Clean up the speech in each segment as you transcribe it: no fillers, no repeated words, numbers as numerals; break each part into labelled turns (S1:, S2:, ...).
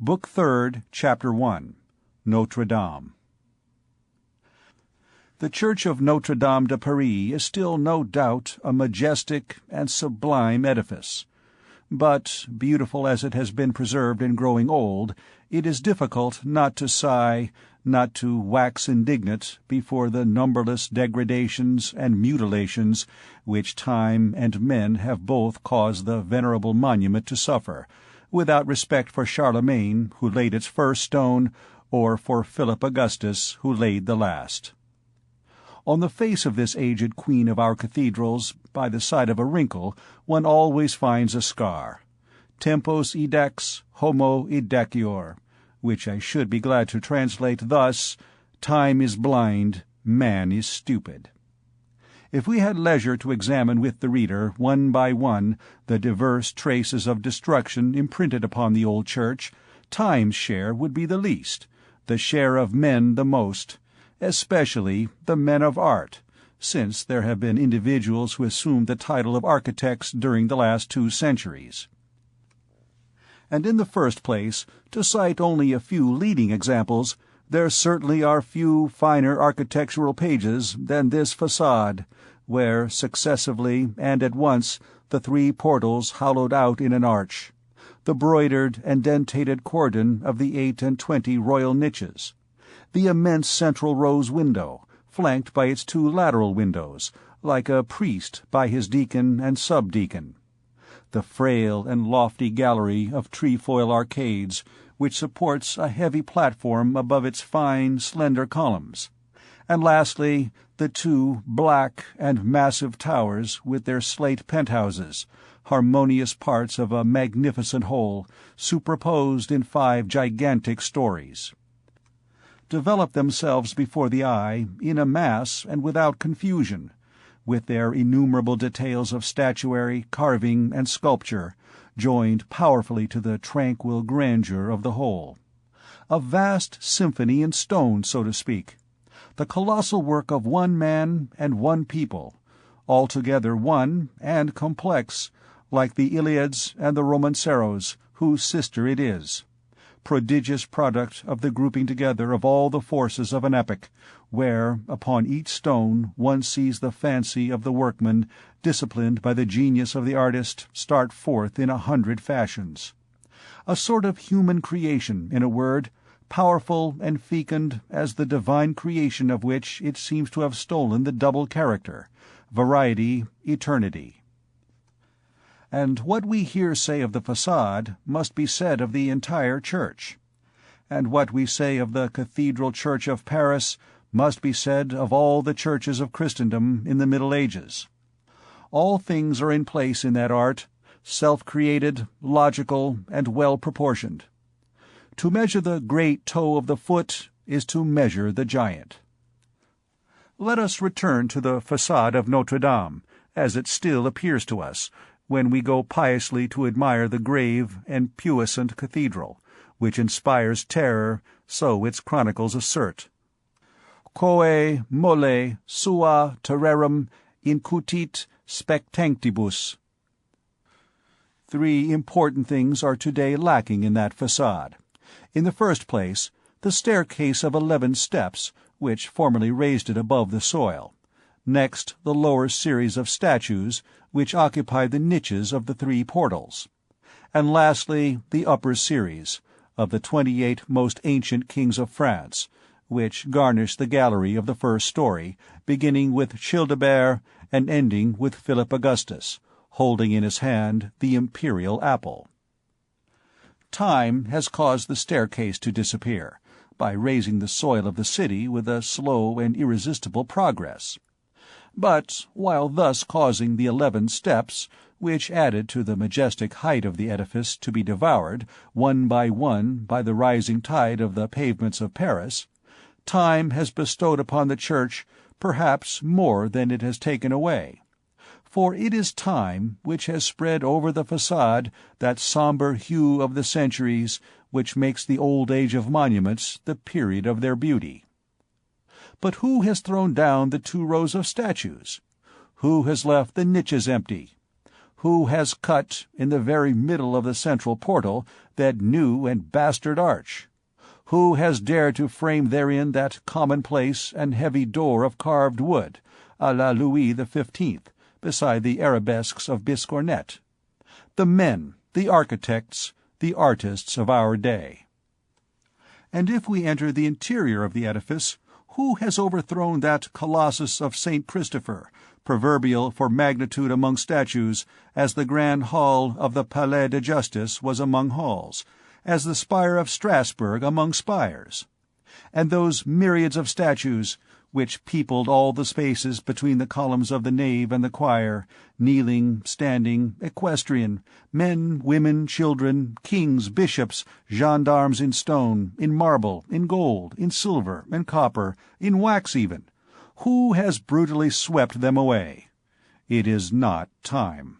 S1: Book 3rd, Chapter 1. Notre-Dame. The Church of Notre-Dame de Paris is still no doubt a majestic and sublime edifice. But, beautiful as it has been preserved and growing old, it is difficult not to sigh, not to wax indignant before the numberless degradations and mutilations which time and men have both caused the venerable monument to suffer, without respect for Charlemagne, who laid its first stone, or for Philip Augustus, who laid the last. On the face of this aged queen of our cathedrals, by the side of a wrinkle, one always finds a scar. Tempus edax, homo edacior, which I should be glad to translate thus: time is blind, man is stupid. If we had leisure to examine with the reader, one by one, the diverse traces of destruction imprinted upon the old church, time's share would be the least, the share of men the most, especially the men of art, since there have been individuals who assumed the title of architects during the last 2 centuries. And in the first place, to cite only a few leading examples, there certainly are few finer architectural pages than this façade, where, successively and at once, the 3 portals hollowed out in an arch, the broidered and dentated cordon of the 28 royal niches, the immense central rose window, flanked by its 2 lateral windows, like a priest by his deacon and subdeacon, the frail and lofty gallery of trefoil arcades, which supports a heavy platform above its fine, slender columns, and lastly, the 2 black and massive towers with their slate penthouses, harmonious parts of a magnificent whole, superposed in 5 gigantic stories, develop themselves before the eye in a mass and without confusion, with their innumerable details of statuary, carving, and sculpture, joined powerfully to the tranquil grandeur of the whole. A vast symphony in stone, so to speak, the colossal work of one man and one people, altogether one and complex, like the Iliads and the Romanceros, whose sister it is, prodigious product of the grouping together of all the forces of an epoch, where, upon each stone, one sees the fancy of the workman, disciplined by the genius of the artist, start forth in 100 fashions. A sort of human creation, in a word, powerful and fecund as the divine creation of which it seems to have stolen the double character, variety, eternity. And what we here say of the façade must be said of the entire church. And what we say of the Cathedral Church of Paris must be said of all the churches of Christendom in the Middle Ages. All things are in place in that art, self-created, logical, and well-proportioned. To measure the great toe of the foot is to measure the giant. Let us return to the façade of Notre-Dame, as it still appears to us, when we go piously to admire the grave and puissant cathedral, which inspires terror, so its chronicles assert. Quae mole sua terrarum incutit spectantibus. 3 important things are today lacking in that façade. In the first place, the staircase of 11 steps, which formerly raised it above the soil. Next, the lower series of statues, which occupy the niches of the 3 portals. And lastly, the upper series, of the 28 most ancient kings of France, which garnish the gallery of the first story, beginning with Childebert and ending with Philip Augustus, holding in his hand the imperial apple. Time has caused the staircase to disappear, by raising the soil of the city with a slow and irresistible progress. But, while thus causing the 11 steps, which added to the majestic height of the edifice, to be devoured, one by the rising tide of the pavements of Paris, time has bestowed upon the church perhaps more than it has taken away. For it is time which has spread over the façade that sombre hue of the centuries which makes the old age of monuments the period of their beauty. But who has thrown down the 2 rows of statues? Who has left the niches empty? Who has cut, in the very middle of the central portal, that new and bastard arch? Who has dared to frame therein that commonplace and heavy door of carved wood, à la Louis XV, beside the arabesques of Biscornet? The men, the architects, the artists of our day. And if we enter the interior of the edifice, who has overthrown that colossus of St. Christopher, proverbial for magnitude among statues, as the grand hall of the Palais de Justice was among halls, as the spire of Strasbourg among spires? And those myriads of statues, which peopled all the spaces between the columns of the nave and the choir, kneeling, standing, equestrian, men, women, children, kings, bishops, gendarmes in stone, in marble, in gold, in silver, in copper, in wax even, who has brutally swept them away? It is not time.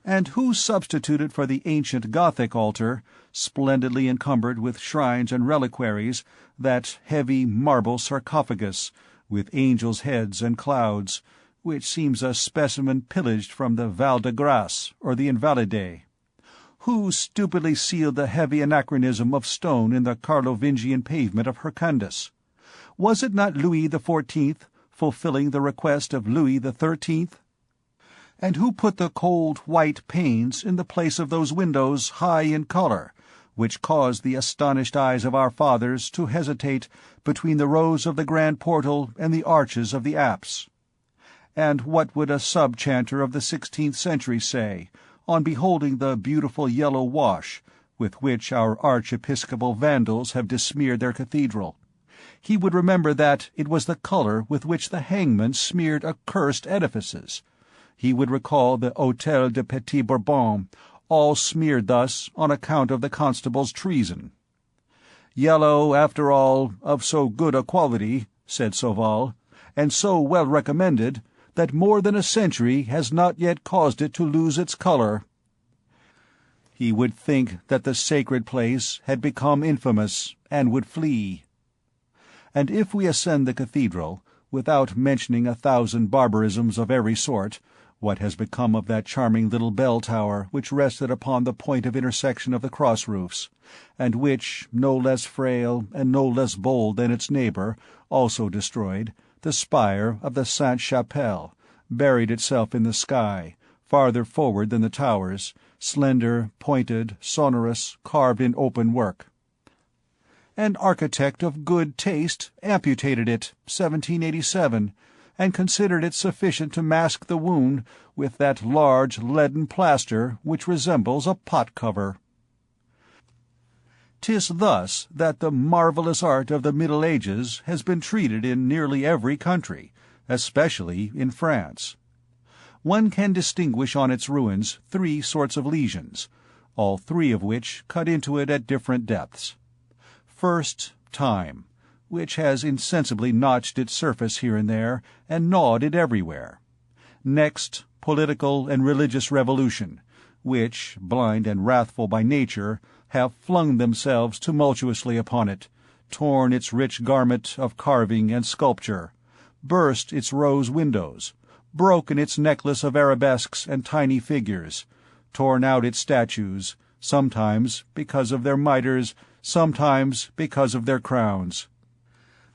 S1: And who substituted for the ancient Gothic altar, splendidly encumbered with shrines and reliquaries, that heavy marble sarcophagus, with angels' heads and clouds, which seems a specimen pillaged from the Val de Grace or the Invalides? Who stupidly sealed the heavy anachronism of stone in the Carlovingian pavement of Hercandus? Was it not Louis XIV, fulfilling the request of Louis XIII? And who put the cold white panes in the place of those windows high in colour, which caused the astonished eyes of our fathers to hesitate between the rows of the grand portal and the arches of the apse? And what would a sub-chanter of the 16th century say, on beholding the beautiful yellow wash with which our archiepiscopal vandals have besmeared their cathedral? He would remember that it was the colour with which the hangman smeared accursed edifices. He would recall the Hôtel de Petit Bourbon, all smeared thus on account of the constable's treason. "Yellow, after all, of so good a quality," said Sauval, "and so well recommended, that more than a century has not yet caused it to lose its colour." He would think that the sacred place had become infamous, and would flee. And if we ascend the cathedral, without mentioning 1,000 barbarisms of every sort, what has become of that charming little bell-tower which rested upon the point of intersection of the cross-roofs, and which, no less frail and no less bold than its neighbour, also destroyed, the spire of the Sainte-Chapelle, buried itself in the sky, farther forward than the towers, slender, pointed, sonorous, carved in open work? An architect of good taste amputated it, 1787, and considered it sufficient to mask the wound with that large leaden plaster which resembles a pot-cover. 'Tis thus that the marvellous art of the Middle Ages has been treated in nearly every country, especially in France. One can distinguish on its ruins 3 sorts of lesions, all 3 of which cut into it at different depths. First, time, which has insensibly notched its surface here and there, and gnawed it everywhere. Next, political and religious revolution, which, blind and wrathful by nature, have flung themselves tumultuously upon it, torn its rich garment of carving and sculpture, burst its rose windows, broken its necklace of arabesques and tiny figures, torn out its statues, sometimes because of their mitres, sometimes because of their crowns.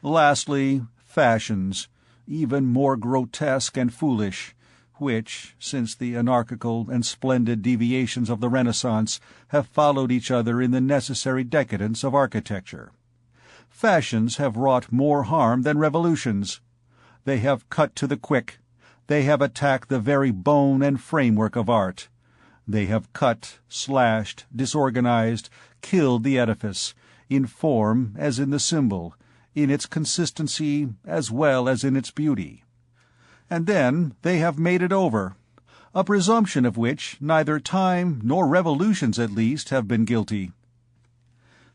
S1: Lastly, fashions, even more grotesque and foolish, which, since the anarchical and splendid deviations of the Renaissance, have followed each other in the necessary decadence of architecture. Fashions have wrought more harm than revolutions. They have cut to the quick. They have attacked the very bone and framework of art. They have cut, slashed, disorganized, killed the edifice, in form as in the symbol, in its consistency as well as in its beauty. And then they have made it over, a presumption of which neither time nor revolutions at least have been guilty.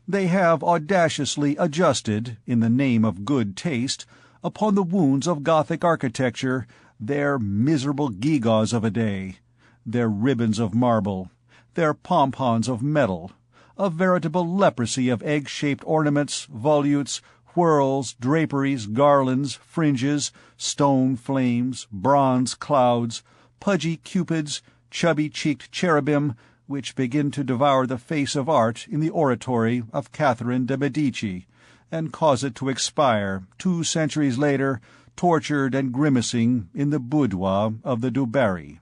S1: They have audaciously adjusted, in the name of good taste, upon the wounds of Gothic architecture, their miserable gewgaws of a day, their ribbons of marble, their pompons of metal, a veritable leprosy of egg-shaped ornaments, volutes, whorls, draperies, garlands, fringes, stone flames, bronze clouds, pudgy cupids, chubby-cheeked cherubim, which begin to devour the face of art in the oratory of Catherine de' Medici, and cause it to expire, 2 centuries later, tortured and grimacing in the boudoir of the Du Barry.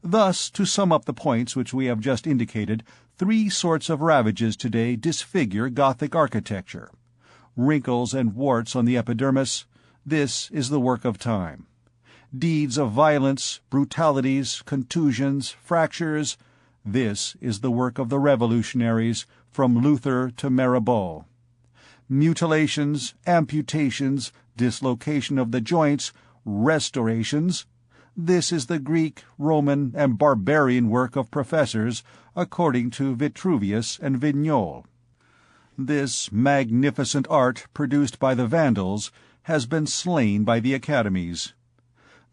S1: Thus, to sum up the points which we have just indicated, 3 sorts of ravages today disfigure Gothic architecture. Wrinkles and warts on the epidermis, this is the work of time. Deeds of violence, brutalities, contusions, fractures, this is the work of the revolutionaries, from Luther to Mirabeau. Mutilations, amputations, dislocation of the joints, restorations, this is the Greek, Roman, and barbarian work of professors, according to Vitruvius and Vignole. This magnificent art produced by the Vandals has been slain by the academies.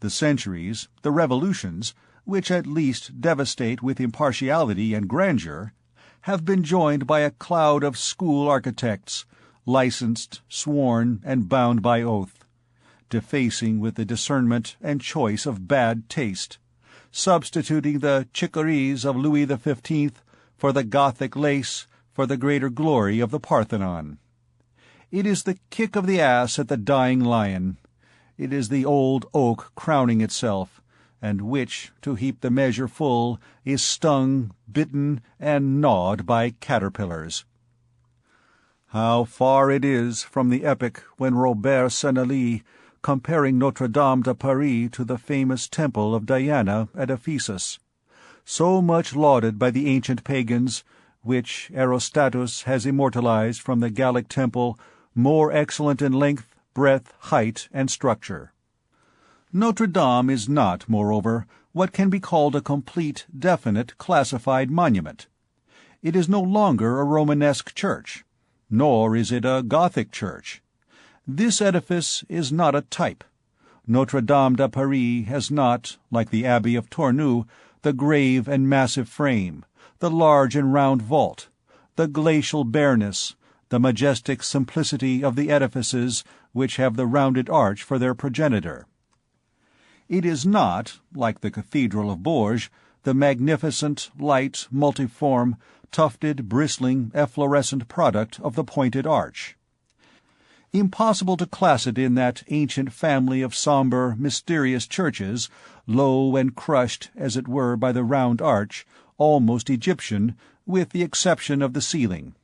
S1: The centuries, the revolutions, which at least devastate with impartiality and grandeur, have been joined by a cloud of school architects, licensed, sworn, and bound by oath, defacing with the discernment and choice of bad taste, substituting the chicories of Louis XV for the Gothic lace, for the greater glory of the Parthenon. It is the kick of the ass at the dying lion. It is the old oak crowning itself, and which, to heap the measure full, is stung, bitten, and gnawed by caterpillars. How far it is from the epoch when Robert Sennelier, comparing Notre-Dame de Paris to the famous temple of Diana at Ephesus, so much lauded by the ancient pagans, which Erostatus has immortalized from the Gallic temple, more excellent in length, breadth, height, and structure. Notre-Dame is not, moreover, what can be called a complete, definite, classified monument. It is no longer a Romanesque church, nor is it a Gothic church. This edifice is not a type. Notre-Dame de Paris has not, like the Abbey of Tournus, the grave and massive frame, the large and round vault, the glacial bareness, the majestic simplicity of the edifices which have the rounded arch for their progenitor. It is not, like the Cathedral of Bourges, the magnificent, light, multiform, tufted, bristling, efflorescent product of the pointed arch. Impossible to class it in that ancient family of sombre, mysterious churches, low and crushed, as it were, by the round arch, almost Egyptian, with the exception of the ceiling.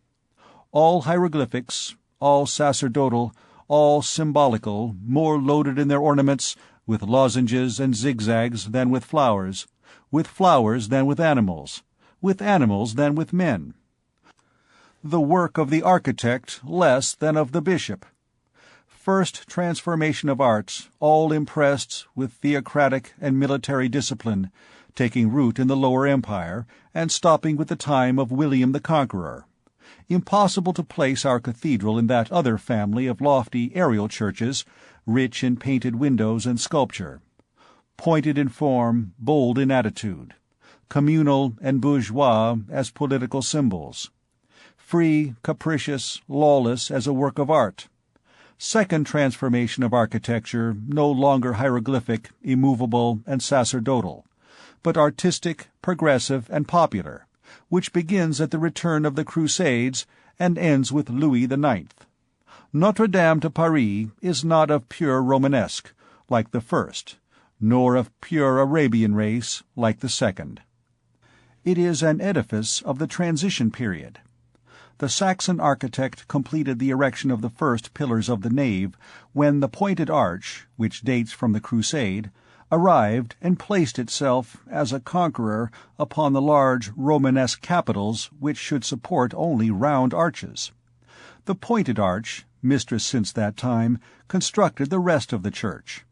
S1: All hieroglyphics, all sacerdotal, all symbolical, more loaded in their ornaments, with lozenges and zigzags than with flowers than with animals than with men. The work of the architect less than of the bishop. First transformation of arts, all impressed with theocratic and military discipline, taking root in the Lower Empire, and stopping with the time of William the Conqueror. Impossible to place our cathedral in that other family of lofty aerial churches, rich in painted windows and sculpture, pointed in form, bold in attitude, communal and bourgeois as political symbols, free, capricious, lawless as a work of art. Second transformation of architecture, no longer hieroglyphic, immovable, and sacerdotal, but artistic, progressive, and popular, which begins at the return of the Crusades and ends with Louis IX. Notre-Dame de Paris is not of pure Romanesque, like the first, nor of pure Arabian race, like the second. It is an edifice of the transition period. The Saxon architect completed the erection of the first pillars of the nave when the pointed arch, which dates from the Crusade, arrived and placed itself, as a conqueror, upon the large Romanesque capitals which should support only round arches. The pointed arch, mistress since that time, constructed the rest of the church.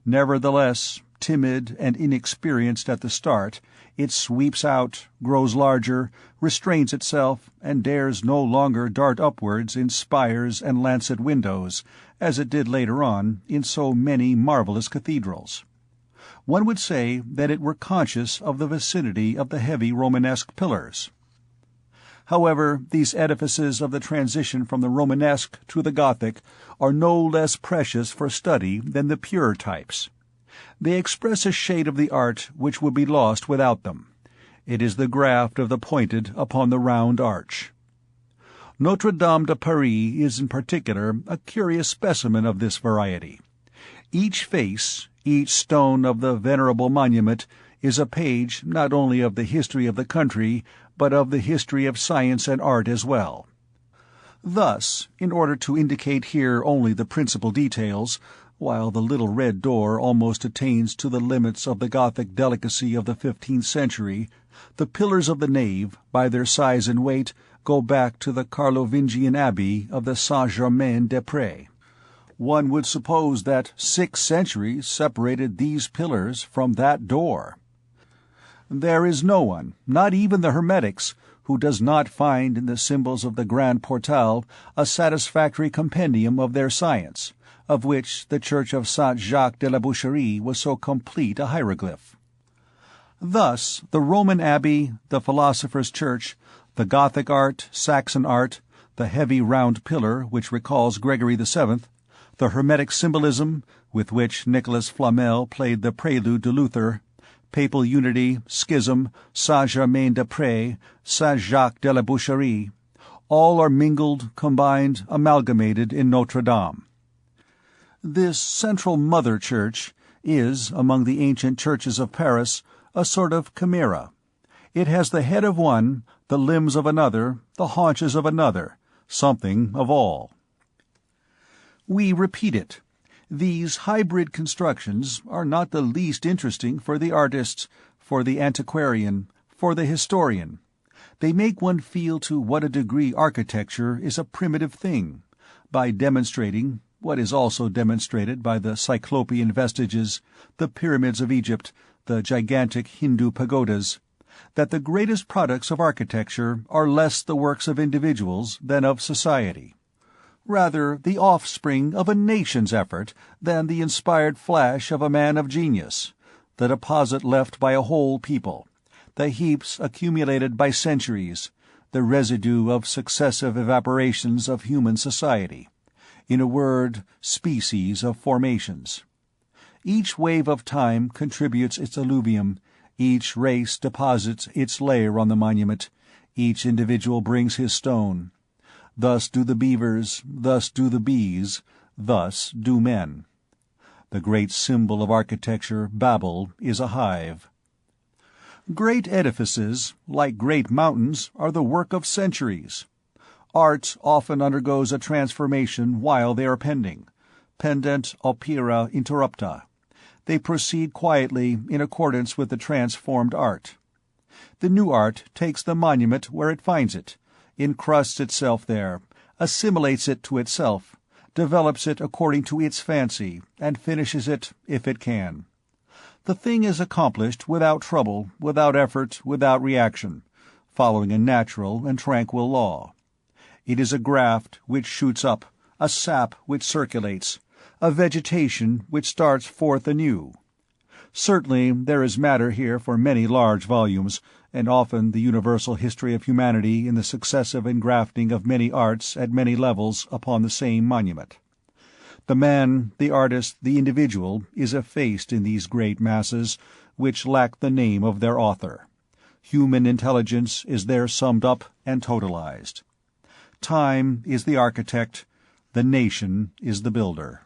S1: Nevertheless, timid and inexperienced at the start, it sweeps out, grows larger, restrains itself, and dares no longer dart upwards in spires and lancet windows, as it did later on in so many marvelous cathedrals. One would say that it were conscious of the vicinity of the heavy Romanesque pillars. However, these edifices of the transition from the Romanesque to the Gothic are no less precious for study than the pure types. They express a shade of the art which would be lost without them. It is the graft of the pointed upon the round arch. Notre-Dame de Paris is in particular a curious specimen of this variety. Each face, each stone of the venerable monument, is a page not only of the history of the country, but of the history of science and art as well. Thus, in order to indicate here only the principal details, while the little red door almost attains to the limits of the Gothic delicacy of the 15th century, the pillars of the nave, by their size and weight, go back to the Carlovingian abbey of the Saint-Germain-des-Prés. One would suppose that 6 centuries separated these pillars from that door. There is no one, not even the Hermetics, who does not find in the symbols of the Grand Portal a satisfactory compendium of their science, of which the church of Saint-Jacques de la Boucherie was so complete a hieroglyph. Thus, the Roman abbey, the philosopher's church, the Gothic art, Saxon art, the heavy round pillar which recalls Gregory VII, the Hermetic symbolism, with which Nicolas Flamel played the prelude to Luther, papal unity, schism, Saint-Germain-des-Prés, Saint-Jacques de la Boucherie, all are mingled, combined, amalgamated in Notre-Dame. This central mother church is, among the ancient churches of Paris, a sort of chimera. It has the head of one, the limbs of another, the haunches of another, something of all. We repeat it. These hybrid constructions are not the least interesting for the artist, for the antiquarian, for the historian. They make one feel to what a degree architecture is a primitive thing, by demonstrating, what is also demonstrated by the Cyclopean vestiges, the pyramids of Egypt, the gigantic Hindu pagodas, that the greatest products of architecture are less the works of individuals than of society. Rather the offspring of a nation's effort than the inspired flash of a man of genius, the deposit left by a whole people, the heaps accumulated by centuries, the residue of successive evaporations of human society, in a word, species of formations. Each wave of time contributes its alluvium, each race deposits its layer on the monument, each individual brings his stone. Thus do the beavers, thus do the bees, thus do men. The great symbol of architecture, Babel, is a hive. Great edifices, like great mountains, are the work of centuries. Art often undergoes a transformation while they are pending, pendent opera interrupta. They proceed quietly in accordance with the transformed art. The new art takes the monument where it finds it, incrusts itself there, assimilates it to itself, develops it according to its fancy, and finishes it if it can. The thing is accomplished without trouble, without effort, without reaction, following a natural and tranquil law. It is a graft which shoots up, a sap which circulates, a vegetation which starts forth anew. Certainly there is matter here for many large volumes, and often the universal history of humanity in the successive engrafting of many arts at many levels upon the same monument. The man, the artist, the individual is effaced in these great masses, which lack the name of their author. Human intelligence is there summed up and totalized. Time is the architect, the nation is the builder.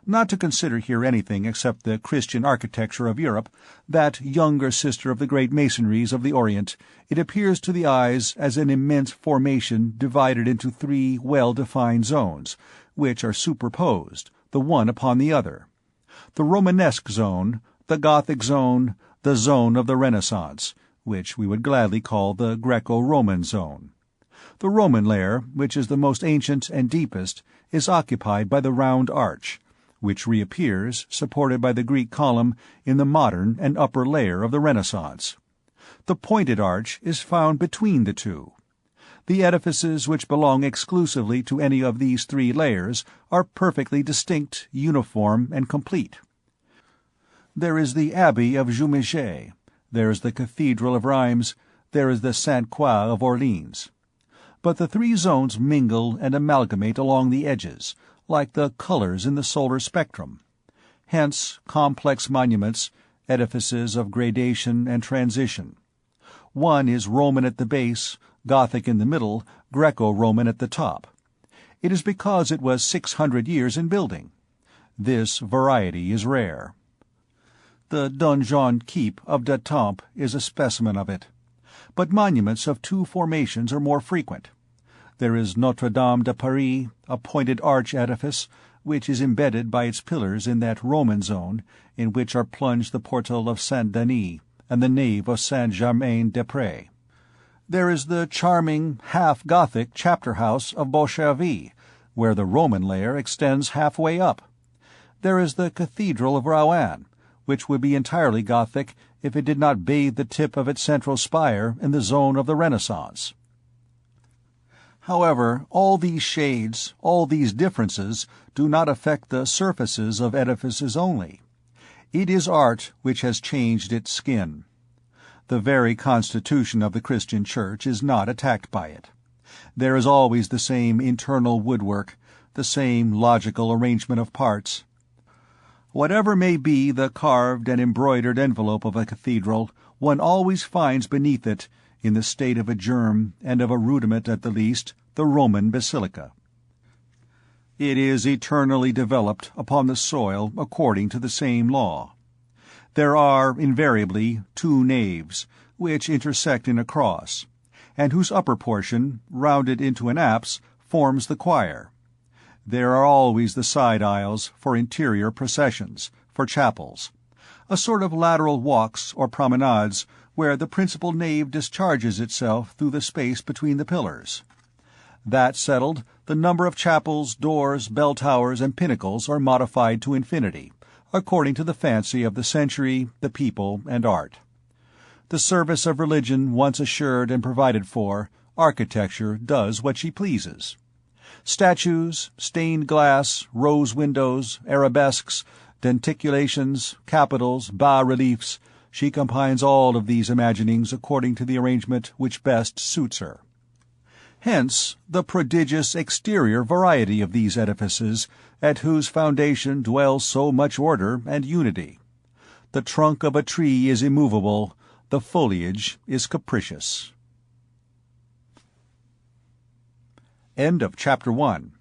S1: Not to consider here anything except the Christian architecture of Europe, that younger sister of the great masonries of the Orient, it appears to the eyes as an immense formation divided into 3 well-defined zones, which are superposed, the one upon the other. The Romanesque zone, the Gothic zone, the zone of the Renaissance, which we would gladly call the Greco-Roman zone. The Roman layer, which is the most ancient and deepest, is occupied by the round arch, which reappears, supported by the Greek column, in the modern and upper layer of the Renaissance. The pointed arch is found between the two. The edifices which belong exclusively to any of these 3 layers are perfectly distinct, uniform, and complete. There is the Abbey of Jumièges, there is the Cathedral of Rheims, there is the Sainte Croix of Orleans. But the 3 zones mingle and amalgamate along the edges, like the colors in the solar spectrum. Hence complex monuments, edifices of gradation and transition. One is Roman at the base, Gothic in the middle, Greco-Roman at the top. It is because it was 600 years in building. This variety is rare. The Donjon Keep of d'Etampes is a specimen of it. But monuments of two formations are more frequent. There is Notre-Dame de Paris, a pointed arch edifice, which is embedded by its pillars in that Roman zone in which are plunged the portal of Saint-Denis and the nave of Saint-Germain-des-Prés. There is the charming, half-Gothic chapter house of Beaucherville, where the Roman layer extends halfway up. There is the Cathedral of Rouen, which would be entirely Gothic if it did not bathe the tip of its central spire in the zone of the Renaissance. However, all these shades, all these differences, do not affect the surfaces of edifices only. It is art which has changed its skin. The very constitution of the Christian Church is not attacked by it. There is always the same internal woodwork, the same logical arrangement of parts. Whatever may be the carved and embroidered envelope of a cathedral, one always finds beneath it, in the state of a germ and of a rudiment at the least, the Roman basilica. It is eternally developed upon the soil according to the same law. There are, invariably, two naves, which intersect in a cross, and whose upper portion, rounded into an apse, forms the choir. There are always the side aisles for interior processions, for chapels, a sort of lateral walks or promenades where the principal nave discharges itself through the space between the pillars. That settled, the number of chapels, doors, bell towers, and pinnacles are modified to infinity, according to the fancy of the century, the people, and art. The service of religion once assured and provided for, architecture does what she pleases. Statues, stained glass, rose windows, arabesques, denticulations, capitals, bas-reliefs, she combines all of these imaginings according to the arrangement which best suits her. Hence the prodigious exterior variety of these edifices, at whose foundation dwells so much order and unity. The trunk of a tree is immovable, the foliage is capricious. End of Chapter 1.